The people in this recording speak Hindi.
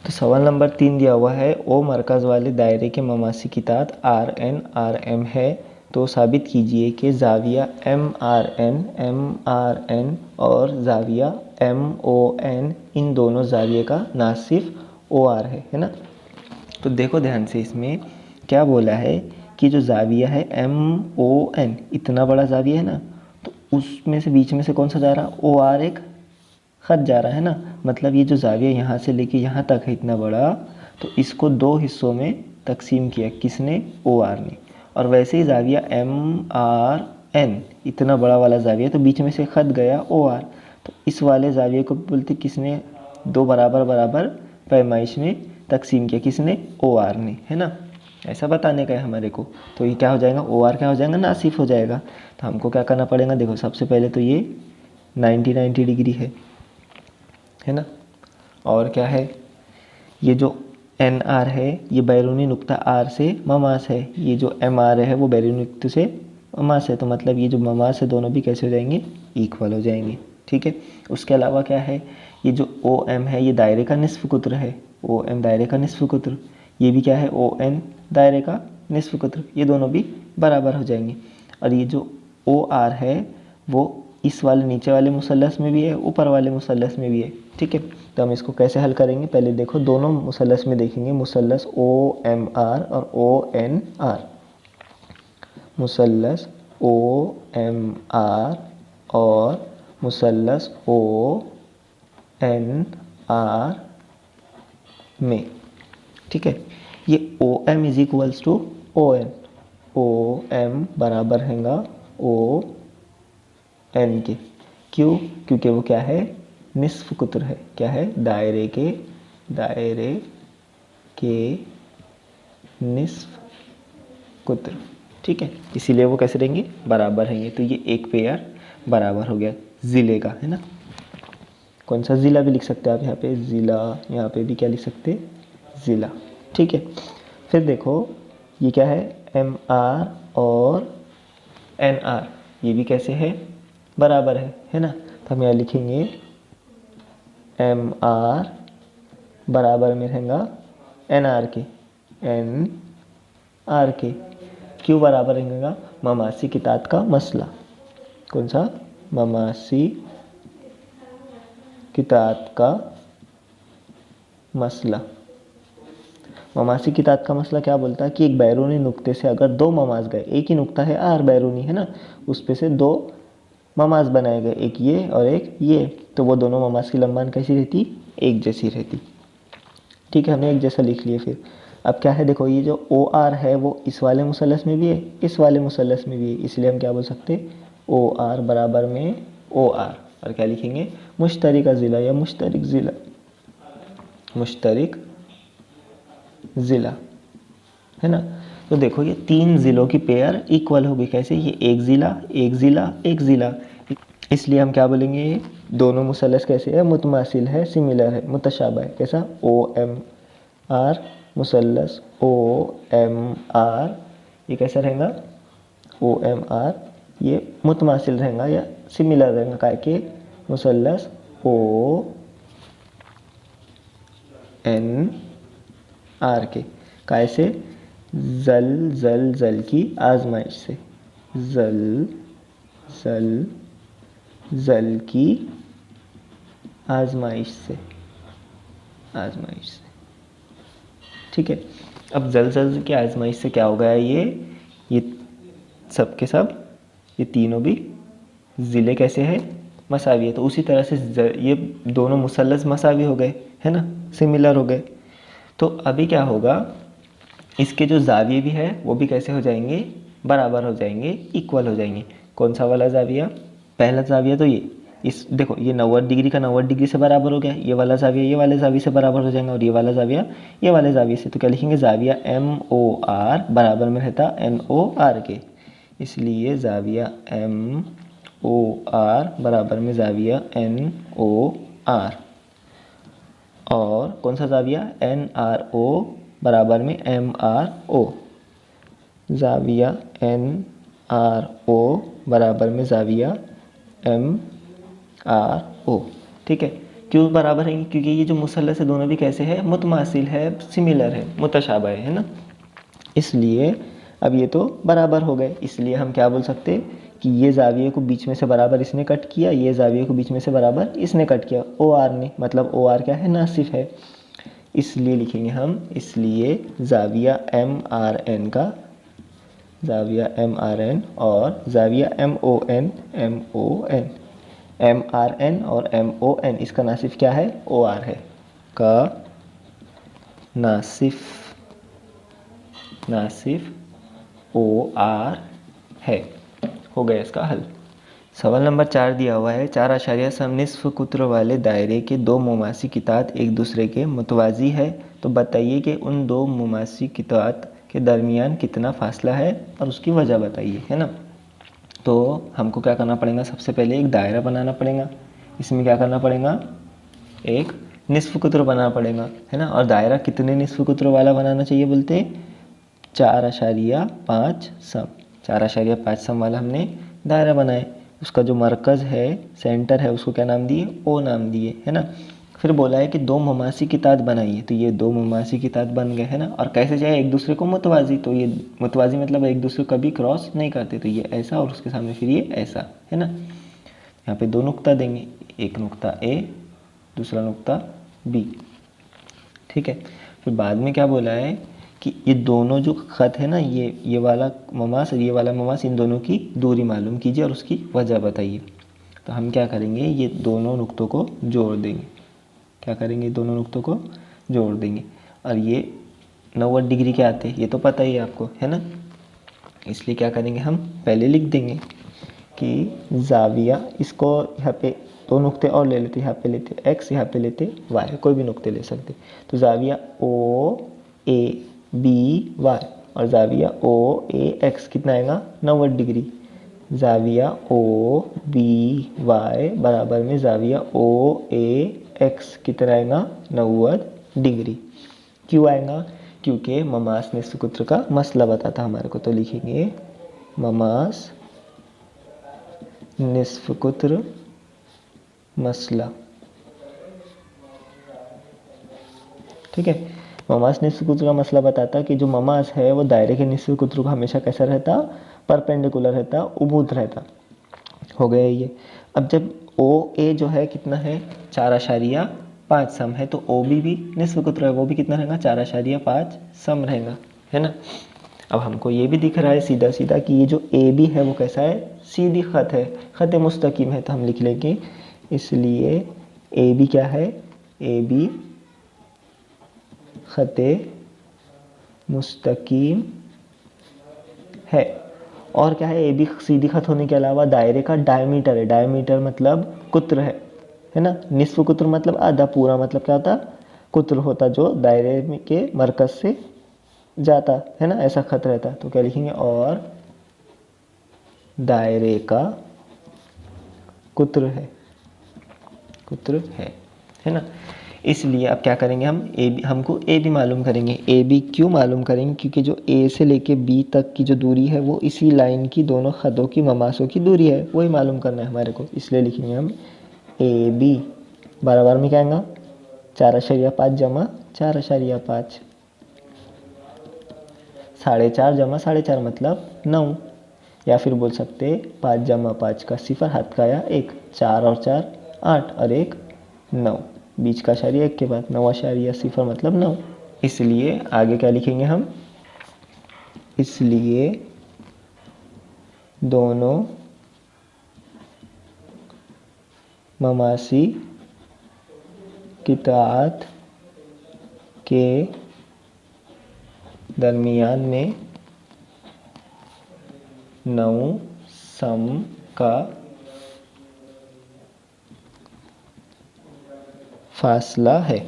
तो सवाल नंबर 3 दिया हुआ है, ओ मरकज़ वाले दायरे के ममासी की तात RN है, तो साबित कीजिए कि ज़ाविया MRN और ज़ाविया MON इन दोनों ज़ाविये का नासिफ OR है ना। तो देखो ध्यान से, इसमें क्या बोला है कि जो ज़ाविया है MON, इतना बड़ा ज़ाविया है ना, तो उसमें से बीच में से कौन सा जा रहा, OR एक खत जा रहा है ना। मतलब ये जो ज़ाविया यहाँ से लेके यहाँ तक है इतना बड़ा, तो इसको दो हिस्सों में तकसीम किया किसने, OR ने। और वैसे ही ज़ाविया MRN, इतना बड़ा वाला ज़ाविया, तो बीच में से खत गया OR, तो इस वाले ज़ाविये को बोलते किसने, दो बराबर बराबर पैमाइश में तकसीम किया किसने, OR ने, है ना। ऐसा बताने का है हमारे को। तो ये क्या हो जाएगा, OR क्या हो जाएगा, नासिफ हो जाएगा। तो हमको क्या करना पड़ेगा, देखो सबसे पहले तो ये 90 डिग्री है ना। और क्या है, ये जो NR है ये बैरूनी नुक्ता R से ममास है, ये जो MR है वो बैरूनी नुक्ते से ममास है। तो मतलब ये जो ममास है दोनों भी कैसे हो जाएंगे, इक्वल हो जाएंगे। ठीक है। उसके अलावा क्या है, ये जो OM है ये दायरे का निस्फ कुत्र है, OM दायरे का निस्फ कुत्र, ये भी क्या है, ON दायरे का निस्फ कुत्र, ये दोनों भी बराबर हो जाएंगे। और ये जो OR है वो इस वाले नीचे वाले मुसल्लस में भी है, ऊपर वाले मुसल्लस में भी है। ठीक है। तो हम इसको कैसे हल करेंगे, पहले देखो दोनों मुसल्लस में देखेंगे, मुसल्लस OMR और ONR, मुसल्लस OMR और मुसल्लस ONR में। ठीक है। ये OM is equals to ON, OM बराबर हैगा ON के। क्यों, क्योंकि वो क्या है, निस्फ कुत्र है। क्या है, दायरे के निस्फ कुत्र। ठीक है, इसीलिए वो कैसे रहेंगे, बराबर रहेंगे। तो ये एक पेयर बराबर हो गया ज़िले का, है ना। कौन सा, ज़िला भी लिख सकते हैं आप यहाँ पे, ज़िला, यहाँ पे भी क्या लिख सकते, ज़िला। ठीक है। फिर देखो ये क्या है, MR और NR, ये भी कैसे है, बराबर है ना। तो हम यहाँ लिखेंगे MR बराबर में रहेगा NR के, NR के। क्यों बराबर रहेगा, ममासी की तात का मसला। कौन सा, ममासी की तात का मसला। ममासी की तात का मसला क्या बोलता है कि एक बैरूनी नुक्ते से अगर दो ममाज गए, एक ही नुक्ता है R बैरूनी, है ना, उस पे से दो ममाज बनाए गए, एक ये और एक ये, तो वो दोनों ममाज की लंबाई कैसी रहती, एक जैसी रहती। ठीक है, हमने एक जैसा लिख लिया। फिर अब क्या है, देखो ये जो OR है वो इस वाले मुसल्लस में भी है, इस वाले मुसल्लस में भी है, इसलिए हम क्या बोल सकते, OR बराबर में OR। और क्या लिखेंगे, मुश्तरिक ज़िला या मुश्तरिक ज़िला, मुश्तरिक ज़िला, है ना। तो देखो ये तीन ज़िलों की पेयर इक्वल होगी। कैसे, ये एक ज़िला एक ज़िला एक ज़िला, इसलिए हम क्या बोलेंगे, ये दोनों मुसल्लस कैसे है, मुतमासिल है, सिमिलर है, मुतशाबह है। कैसा, OMR मुसल्लस OMR, ये कैसा रहेगा, OMR ये मुतमासिल रहेगा या सिमिलर रहेगा, काय के मुसल्लस ONR के। काय से, जल की आजमाइश से, जल की आजमाइश से। ठीक है। अब जल की आजमाइश से क्या हो गया, ये सब के सब, ये तीनों भी ज़िले कैसे हैं, मसावी है। तो उसी तरह से ये दोनों मुसल्लस मसावी हो गए, है ना, सिमिलर हो गए। तो अभी क्या होगा, इसके जो ज़ाविये भी है वो भी कैसे हो जाएंगे, बराबर हो जाएंगे, इक्वल हो जाएंगे। कौन सा वाला ज़ाविया, पहला ज़ाविया तो ये, इस देखो ये 90 डिग्री का 90 डिग्री से बराबर हो गया, ये वाला ज़ाविया ये वाले ज़ाविये से बराबर हो जाएगा, और ये वाला ज़ाविया ये वाले ज़ाविये से। तो क्या लिखेंगे, ज़ाविया MOR बराबर में रहता NOR के, इसलिए ज़ाविया MOR बराबर में ज़ाविया NOR। और कौन सा ज़ाविया, NRO बराबर में MRO, ज़ाविया NRO बराबर में ज़ाविया MRO। ठीक है। क्यों बराबर है? क्योंकि ये जो मुसल्लस है दोनों भी कैसे है? मुतमासिल है, सिमिलर है, मुतशाबह है ना। इसलिए अब ये तो बराबर हो गए, इसलिए हम क्या बोल सकते कि ये जाविये को बीच में से बराबर इसने कट किया, ये जाविये को बीच में से बराबर इसने कट किया, ओ आर ने, मतलब ओ आर क्या है? नासिफ है। इसलिए लिखेंगे हम, इसलिए जाविया एम आर एन का, जाविया एम आर एन और जाविया M O N, M R N और एम ओ एन, इसका नासिफ क्या है? ओ आर है, का नासिफ ओ आर है। हो गया इसका हल। सवाल नंबर 4 दिया हुआ है, 4 समनिस्फ कुत्र वाले दायरे के दो मुमासी कितात एक दूसरे के मुतवाजी है, तो बताइए कि उन दो मुमासी कितात के दरमियान कितना फासला है और उसकी वजह बताइए, है ना। तो हमको क्या करना पड़ेगा? सबसे पहले एक दायरा बनाना पड़ेगा। इसमें क्या करना पड़ेगा? एक निस्फ कुत्र बनाना पड़ेगा, है ना। और दायरा कितने निस्फ कुत्र वाला बनाना चाहिए बोलते? 4.5 सम, 4.5 सम वाला हमने दायरा बनाए। उसका जो मरकज़ है, सेंटर है, उसको क्या नाम दिए? ओ नाम दिए, है ना। फिर बोला है कि दो मुमासी कितात बनाइए, तो ये दो मुमासी कितात बन गए, है ना। और कैसे जाए? एक दूसरे को मुतवाजी, तो ये मुतवाजी मतलब एक दूसरे को कभी क्रॉस नहीं करते, तो ये ऐसा और उसके सामने फिर ये ऐसा, है ना। यहाँ पे दो नुक्ता देंगे, एक नुक्ता ए, दूसरा नुक्ता बी, ठीक है। फिर बाद में क्या बोला है कि ये दोनों जो खत है ना, ये वाला ममास और ये वाला ममास, इन दोनों की दूरी मालूम कीजिए और उसकी वजह बताइए। तो हम क्या करेंगे? ये दोनों नुक्तों को जोड़ देंगे। क्या करेंगे? दोनों नुक्तों को जोड़ देंगे। और ये 90 डिग्री के आते हैं, ये तो पता ही है आपको, है ना। इसलिए क्या करेंगे? हम पहले लिख देंगे कि जाविया, इसको यहाँ पे दो नुक्ते और ले लेते, यहाँ पे लेते x, यहाँ पे लेते y, कोई भी नुक्ते ले सकते। तो जाविया ओ ए बी वाई और जाविया ओ ए एक्स कितना आएगा? 90 डिग्री। जाविया ओ बी वाई बराबर में जाविया ओ ए एक्स कितना आएगा? 90 डिग्री। क्यों आएगा? क्योंकि ममास निस्फ कुत्र का मसला बताता हमारे को। तो लिखेंगे ममास निस्फ कुत्र मसला, ठीक है। ममास निस्फ कुत्र का मसला बताता कि जो ममास है वो दायरे के निस्फ कुत्र को हमेशा कैसा रहता? परपेंडिकुलर रहता, उबूत रहता। हो गया ये। अब जब ओ ए जो है कितना है? 4.5 सम है, तो ओ बी भी निस्फ कुत्र है, वो भी कितना रहेगा? 4.5 सम रहेगा, है ना। अब हमको ये भी दिख रहा है सीधा सीधा कि ये जो ए बी है वो कैसा है? सीधी खत है, खत मुस्तकीम है। तो हम लिख लेंगे, इसलिए ए बी क्या है? ए बी खत मुस्तकीम है। और क्या है? ए बी सीधी खत होने के अलावा दायरे का डायमीटर है। डायमीटर मतलब कुत्र है ना। निस्फ कुत्र मतलब आधा, पूरा मतलब क्या होता? कुत्र होता, जो दायरे के मरकज से जाता, है ना, ऐसा खत रहता। तो क्या लिखेंगे? और दायरे का कुत्र है ना। इसलिए अब क्या करेंगे? हम ए बी, हमको ए बी मालूम करेंगे। ए बी क्यों मालूम करेंगे? क्योंकि जो ए से लेके बी तक की जो दूरी है वो इसी लाइन की दोनों खतों की ममासों की दूरी है, वही मालूम करना है हमारे को। इसलिए लिखेंगे हम ए बी बराबर में क्या आएगा? 4.5 जमा 4.5, 4.5 जमा 4.5 मतलब 9। या फिर बोल सकते 5 जमा 5 का सिफर, हाथ का या 1, 4 और 4 8 और 1 9, बीच का अशारिया 1 के बाद 9.0 मतलब 9। इसलिए आगे क्या लिखेंगे हम? इसलिए दोनों ममासी कितात के दरमियान में 9 सम का फासला है।